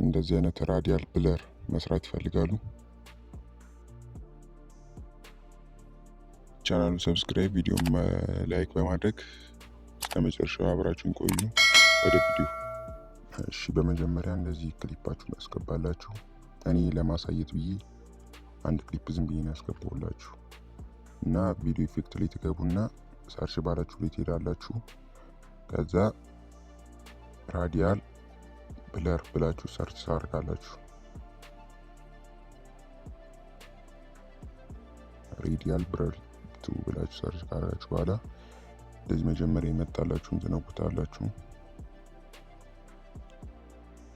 እንደዚህ አይነት ራዲያል ብለር መስራት ይፈልጋሉ? ቻናሉ ሰብስክራይብ፣ ቪዲዮም ላይክ በማድረግ እስከ መጨረሻው አብራችሁን ቆዩ። ወደ ቪዲዮ። እሺ፣ በመጀመሪያ እንደዚህ ክሊፓችሁን ያስገባላችሁ። እኔ ለማሳየት ብዬ አንድ ክሊፕ ዝም ብዬ ነው ያስገባውላችሁ እና ቪዲዮ ኢፌክት ላይ ትገቡና ሰርች ባላችሁ ላይ ትሄዳላችሁ። ከዛ ራዲያል ብለር ብላችሁ ሰርች ታደርጋላችሁ። ራዲያል ብለር ብላችሁ ሰርች ካደረጋችሁ በኋላ እንደዚህ መጀመሪያ ይመጣላችሁን ትነኩታላችሁ።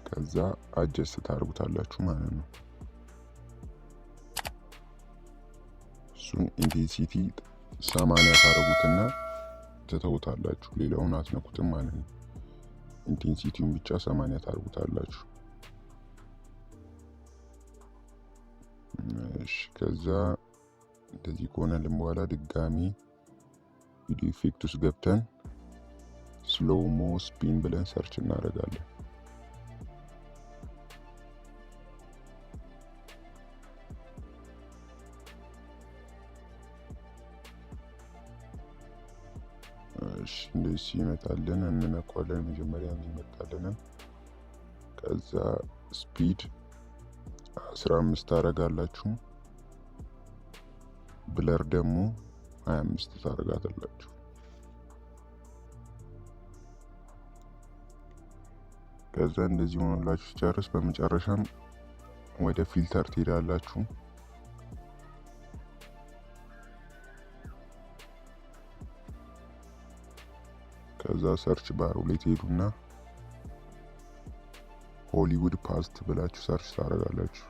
ከዛ አጀስት ታደርጉታላችሁ ማለት ነው። እሱን ኢንቴንሲቲ 80 ታደርጉትና ትተውታላችሁ። ሌላውን አትነኩትም ማለት ነው። ኢንቴንሲቲውን ብቻ 80 ታደርጉታላችሁ። እሺ፣ ከዛ እንደዚህ ከሆነልን በኋላ ድጋሚ ቪዲዮ ኢፌክት ውስጥ ገብተን ስሎሞ ስፒን ብለን ሰርች እናደርጋለን። እሺ፣ እንደዚህ ይመጣልን እንነካዋለን። መጀመሪያ ይመጣልን። ከዛ ስፒድ 15 ታደርጋላችሁ። ብለር ደግሞ 25 ታደርጋላችሁ። ከዛ እንደዚህ ሆኖላችሁ ሲጨርስ በመጨረሻም ወደ ፊልተር ትሄዳላችሁ። ከዛ ሰርች ባሩ ላይ ትሄዱና ሆሊውድ ፓስት ብላችሁ ሰርች ታደርጋላችሁ።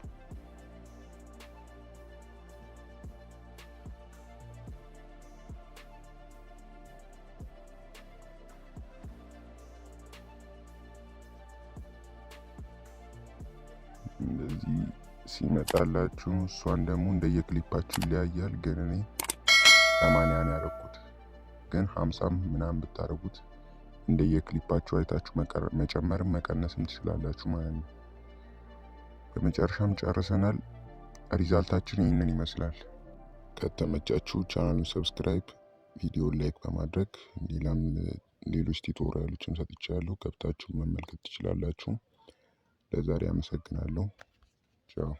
እንደዚህ ሲመጣላችሁ እሷን ደግሞ እንደየክሊፓችሁ ይለያያል። ግን እኔ 80 ነው ያደረኩት። ግን 50 ምናምን ብታደርጉት እንደየክሊፓችሁ አይታችሁ መጨመርም መቀነስም ትችላላችሁ ማለት ነው። በመጨረሻም ጨርሰናል። ሪዛልታችን ይህንን ይመስላል። ከተመቻችሁ ቻናሉን ሰብስክራይብ፣ ቪዲዮን ላይክ በማድረግ ሌሎች ቱቶሪያሎችን ሰጥቻለሁ፣ ገብታችሁ መመልከት ትችላላችሁ። ለዛሬ አመሰግናለሁ። ቻው።